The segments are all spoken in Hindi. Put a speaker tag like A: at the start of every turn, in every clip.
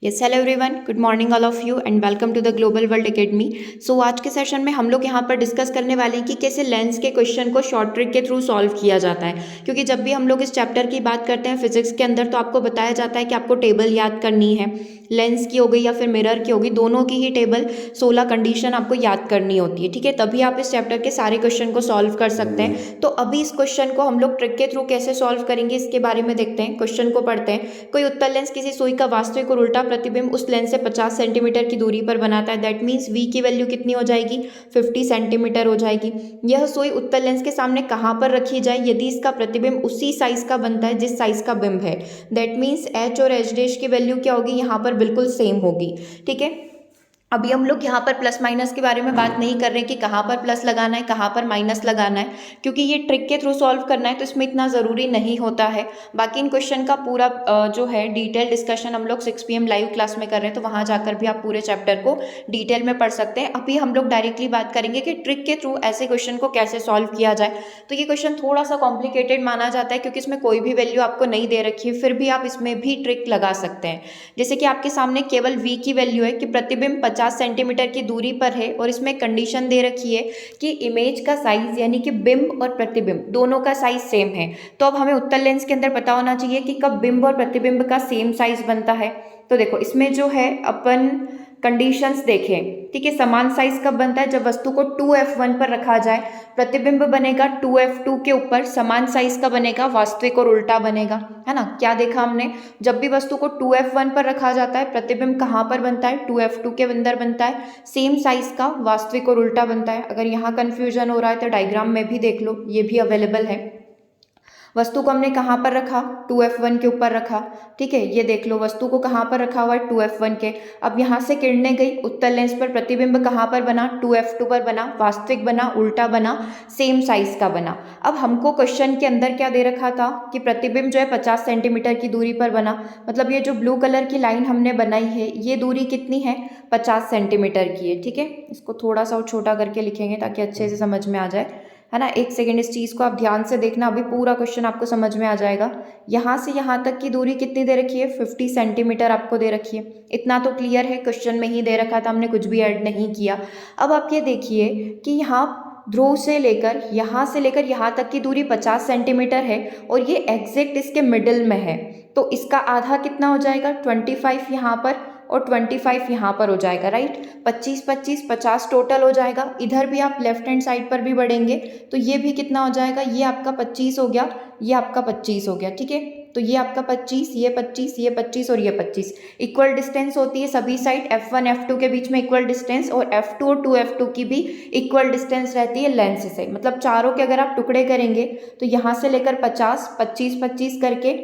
A: Yes hello everyone, good morning all of you and welcome to the global world academy. So आज के सेशन में हम लोग यहाँ पर डिस्कस करने वाले हैं कि कैसे लेंस के क्वेश्चन को शॉर्ट ट्रिक के थ्रू सॉल्व किया जाता है। क्योंकि जब भी हम लोग इस चैप्टर की बात करते हैं फिजिक्स के अंदर, तो आपको बताया जाता है कि आपको टेबल याद करनी है, लेंस की हो गई या फिर मिरर की होगी, दोनों की ही टेबल 16 कंडीशन आपको याद करनी होती है। ठीक है, तभी आप इस चैप्टर के सारे क्वेश्चन को सॉल्व कर सकते हैं। तो अभी इस क्वेश्चन को हम लोग ट्रिक के थ्रू कैसे सॉल्व करेंगे इसके बारे में देखते हैं। क्वेश्चन को पढ़ते हैं। कोई उत्तल लेंस किसी सुई का वास्तविक और उल्टा प्रतिबिंब उस लेंस से 50 सेंटीमीटर की दूरी पर बनाता है। दैट मीन्स वी की वैल्यू कितनी हो जाएगी, 50 सेंटीमीटर हो जाएगी। यह सुई उत्तल लेंस के सामने कहाँ पर रखी जाए यदि इसका प्रतिबिंब उसी साइज का बनता है जिस साइज का बिंब है। दैट मीन्स एच और एच डैश की वैल्यू क्या होगी, यहाँ पर बिल्कुल सेम होगी। ठीक है, अभी हम लोग यहाँ पर प्लस माइनस के बारे में बात नहीं कर रहे कि कहाँ पर प्लस लगाना है कहाँ पर माइनस लगाना है, क्योंकि ये ट्रिक के थ्रू सॉल्व करना है तो इसमें इतना ज़रूरी नहीं होता है। बाकी इन क्वेश्चन का पूरा जो है डिटेल डिस्कशन हम लोग 6 PM लाइव क्लास में कर रहे हैं, तो वहाँ जाकर भी आप पूरे चैप्टर को डिटेल में पढ़ सकते हैं। अभी हम लोग डायरेक्टली बात करेंगे कि ट्रिक के थ्रू ऐसे क्वेश्चन को कैसे सॉल्व किया जाए। तो ये क्वेश्चन थोड़ा सा कॉम्प्लिकेटेड माना जाता है क्योंकि इसमें कोई भी वैल्यू आपको नहीं दे रखी है, फिर भी आप इसमें भी ट्रिक लगा सकते हैं। जैसे कि आपके सामने केवल v की वैल्यू है कि प्रतिबिंब 50 सेंटीमीटर की दूरी पर है और इसमें कंडीशन दे रखी है कि इमेज का साइज यानी कि बिंब और प्रतिबिंब दोनों का साइज सेम है। तो अब हमें उत्तल लेंस के अंदर पता होना चाहिए कि कब बिंब और प्रतिबिंब का सेम साइज बनता है। तो देखो इसमें जो है अपन कंडीशंस देखें। ठीक है, समान साइज कब बनता है, जब वस्तु को 2f1 पर रखा जाए, प्रतिबिंब बनेगा 2f2 के ऊपर, समान साइज का बनेगा, वास्तविक और उल्टा बनेगा। है ना, क्या देखा हमने, जब भी वस्तु को 2f1 पर रखा जाता है प्रतिबिंब कहाँ पर बनता है, 2f2 के अंदर बनता है, सेम साइज का, वास्तविक और उल्टा बनता है। अगर यहाँ कंफ्यूजन हो रहा है तो डायग्राम में भी देख लो, ये भी अवेलेबल है। वस्तु को हमने कहाँ पर रखा, 2f1 के ऊपर रखा। ठीक है, ये देख लो वस्तु को कहाँ पर रखा हुआ है, 2f1 के। अब यहाँ से किरणें गई उत्तल लेंस पर, प्रतिबिंब कहाँ पर बना, 2f2 पर बना, वास्तविक बना, उल्टा बना, सेम साइज का बना। अब हमको क्वेश्चन के अंदर क्या दे रखा था कि प्रतिबिंब जो है 50 सेंटीमीटर की दूरी पर बना, मतलब ये जो ब्लू कलर की लाइन हमने बनाई है ये दूरी कितनी है, 50 सेंटीमीटर की है। ठीक है, इसको थोड़ा सा और छोटा करके लिखेंगे ताकि अच्छे से समझ में आ जाए। है ना, एक सेकेंड इस चीज़ को आप ध्यान से देखना, अभी पूरा क्वेश्चन आपको समझ में आ जाएगा। यहाँ से यहाँ तक की दूरी कितनी दे रखी है, 50 सेंटीमीटर आपको दे रखी है। इतना तो क्लियर है, क्वेश्चन में ही दे रखा था, हमने कुछ भी ऐड नहीं किया। अब आप ये देखिए कि यहाँ ध्रुव से लेकर यहाँ तक की दूरी 50 सेंटीमीटर है और ये एग्जैक्ट इसके मिडिल में है। तो इसका आधा कितना हो जाएगा, 25 यहाँ पर और 25 यहाँ पर हो जाएगा। राइट, 25 25 50 टोटल हो जाएगा। इधर भी आप लेफ्ट हैंड साइड पर भी बढ़ेंगे तो ये भी कितना हो जाएगा, ये आपका 25 हो गया, ये आपका 25 हो गया। ठीक है, तो ये आपका 25, ये 25, ये 25 और ये 25। इक्वल डिस्टेंस होती है सभी साइड, f1 f2 के बीच में इक्वल डिस्टेंस, और f2 और 2f2 की भी इक्वल डिस्टेंस रहती है लेंस से। मतलब चारों के अगर आप टुकड़े करेंगे तो यहाँ से लेकर 50 25 25 करके,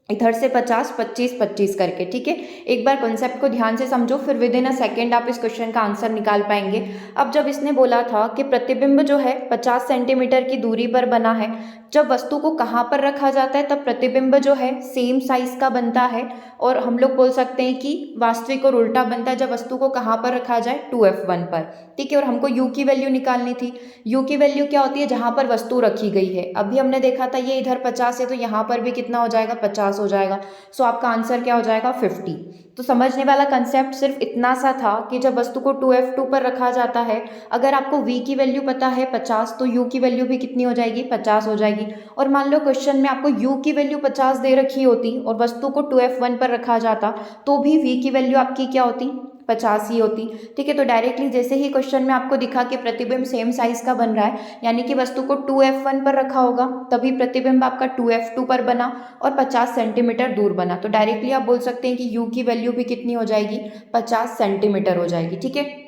A: इधर से 50 25 25 करके। ठीक है, एक बार कॉन्सेप्ट को ध्यान से समझो, फिर विद इन अ सेकेंड आप इस क्वेश्चन का आंसर निकाल पाएंगे। अब जब इसने बोला था कि प्रतिबिंब जो है 50 सेंटीमीटर की दूरी पर बना है, जब वस्तु को कहाँ पर रखा जाता है तब प्रतिबिंब जो है सेम साइज का बनता है, और हम लोग बोल सकते हैं कि वास्तविक और उल्टा बनता है जब वस्तु को कहाँ पर रखा जाए, 2f1 पर। ठीक है, और हमको u की वैल्यू निकालनी थी। u की वैल्यू क्या होती है, जहाँ पर वस्तु रखी गई है। अभी हमने देखा था ये इधर 50 है तो यहाँ पर भी कितना हो जाएगा, 50 हो जाएगा। सो आपका आंसर क्या हो जाएगा, 50। तो समझने वाला कंसेप्ट सिर्फ इतना सा था कि जब वस्तु को 2f2 पर रखा जाता है, अगर आपको v की वैल्यू पता है 50, तो u की वैल्यू भी कितनी हो जाएगी, 50 हो जाएगी। और मान लो क्वेश्चन में आपको u की वैल्यू 50 दे रखी होती और वस्तु को 2f1 पर रखा जाता, तो भी v की वैल्यू आपकी क्या होती, 50 ही होती। ठीक है, तो डायरेक्टली जैसे ही क्वेश्चन में आपको दिखा कि प्रतिबिंब सेम साइज का बन रहा है, यानी कि वस्तु को 2f1 पर रखा होगा तभी प्रतिबिंब आपका 2f2 पर बना और 50 सेंटीमीटर दूर बना। तो डायरेक्टली आप बोल सकते हैं कि u की वैल्यू भी कितनी हो जाएगी, 50 सेंटीमीटर हो जाएगी। ठीक है,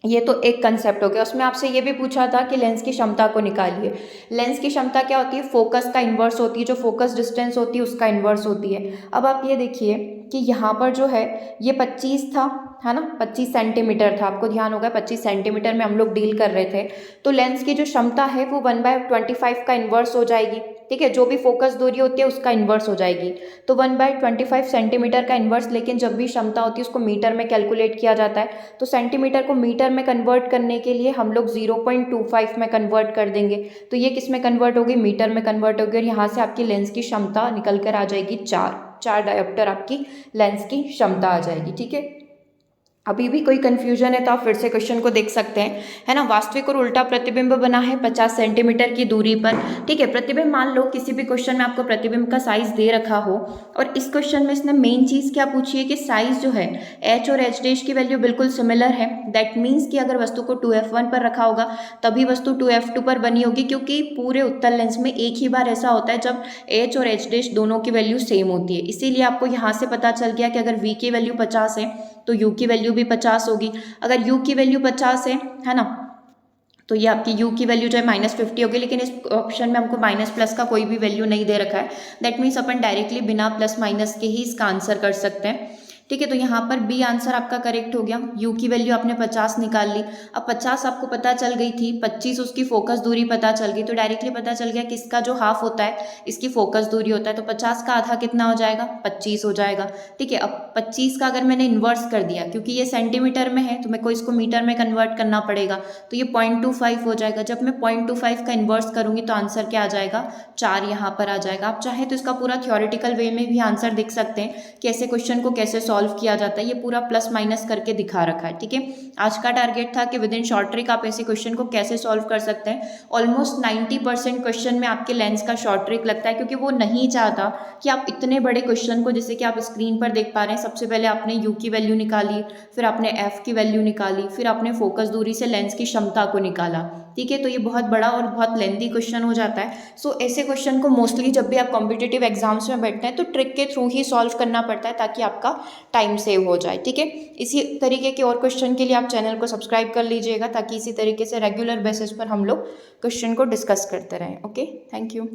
A: ये तो एक कंसेप्ट हो गया। उसमें आपसे ये भी पूछा था कि लेंस की क्षमता को निकालिए। लेंस की क्षमता क्या होती है, फोकस का इन्वर्स होती है, जो फोकस डिस्टेंस होती है उसका इन्वर्स होती है। अब आप ये देखिए कि यहाँ पर जो है ये 25 था, है ना, 25 सेंटीमीटर था, आपको ध्यान होगा 25 सेंटीमीटर में हम लोग डील कर रहे थे। तो लेंस की जो क्षमता है वो 1/25 का इन्वर्स हो जाएगी। ठीक है, जो भी फोकस दूरी होती है उसका इन्वर्स हो जाएगी। तो 1/25 सेंटीमीटर का इन्वर्स, लेकिन जब भी क्षमता होती है उसको मीटर में कैलकुलेट किया जाता है, तो सेंटीमीटर को मीटर में कन्वर्ट करने के लिए हम लोग 0.25 में कन्वर्ट कर देंगे। तो ये किस में कन्वर्ट होगी, मीटर में कन्वर्ट होगी, और यहाँ से आपकी लेंस की क्षमता निकल कर आ जाएगी 4। 4 डायोप्टर आपकी लेंस की क्षमता आ जाएगी। ठीक है, अभी भी कोई कंफ्यूजन है तो आप फिर से क्वेश्चन को देख सकते हैं, है ना। वास्तविक और उल्टा प्रतिबिंब बना है 50 सेंटीमीटर की दूरी पर। ठीक है, प्रतिबिंब मान लो किसी भी क्वेश्चन में आपको प्रतिबिंब का साइज दे रखा हो और इस क्वेश्चन में इसने मेन चीज़ क्या पूछी है कि साइज जो है एच और एच डैश की वैल्यू बिल्कुल सिमिलर है। दैट मीन्स कि अगर वस्तु को 2f1 पर रखा होगा तभी वस्तु 2f2 पर बनी होगी, क्योंकि पूरे उत्तल लेंस में एक ही बार ऐसा होता है जब एच और एच डैश दोनों की वैल्यू सेम होती है। इसीलिए आपको यहाँ से पता चल गया कि अगर v की वैल्यू 50 है तो u की वैल्यू भी 50 होगी। अगर u की वैल्यू 50 है ना, तो ये आपकी u की वैल्यू जो है -50 होगी, लेकिन इस ऑप्शन में हमको माइनस प्लस का कोई भी वैल्यू नहीं दे रखा है। दैट मीन्स अपन डायरेक्टली बिना प्लस माइनस के ही इसका आंसर कर सकते हैं। ठीक है, तो यहाँ पर बी आंसर आपका करेक्ट हो गया। u की वैल्यू आपने 50 निकाल ली। अब 50 आपको पता चल गई थी, 25 उसकी फोकस दूरी पता चल गई, तो डायरेक्टली पता चल गया कि इसका जो हाफ होता है इसकी फोकस दूरी होता है, तो 50 का आधा कितना हो जाएगा, 25 हो जाएगा। ठीक है, अब 25 का अगर मैंने इन्वर्स कर दिया, क्योंकि ये सेंटीमीटर में है तो मेरे को इसको मीटर में कन्वर्ट करना पड़ेगा, तो ये 0.25 हो जाएगा। जब मैं 0.25 का इन्वर्स करूंगी तो आंसर क्या आ जाएगा, 4 यहाँ पर आ जाएगा। आप चाहे तो इसका पूरा थ्योरेटिकल वे में भी आंसर देख सकते हैं कि ऐसे क्वेश्चन को कैसे सॉल्व किया जाता है। ये पूरा प्लस माइनस करके दिखा रखा है। ठीक है, आज का टारगेट था कि विद इन शॉर्ट ट्रिक आप ऐसे क्वेश्चन को कैसे सॉल्व कर सकते हैं। ऑलमोस्ट 90% क्वेश्चन में आपके लेंस का शॉर्ट ट्रिक लगता है, क्योंकि वो नहीं चाहता कि आप इतने बड़े क्वेश्चन को, जैसे कि आप स्क्रीन पर देख पा रहे हैं, सबसे पहले आपने यू की वैल्यू निकाली, फिर आपने एफ की वैल्यू निकाली, फिर आपने फोकस दूरी से लेंस की क्षमता को निकाला। ठीक है, तो ये बहुत बड़ा और बहुत लेंथी क्वेश्चन हो जाता है। सो ऐसे क्वेश्चन को मोस्टली जब भी आप कॉम्पिटिटिव एग्जाम्स में बैठते हैं तो ट्रिक के थ्रू ही सॉल्व करना पड़ता है, ताकि आपका टाइम सेव हो जाए। ठीक है, इसी तरीके के और क्वेश्चन के लिए आप चैनल को सब्सक्राइब कर लीजिएगा, ताकि इसी तरीके से रेगुलर बेसिस पर हम लोग क्वेश्चन को डिस्कस करते रहें। Okay, thank you.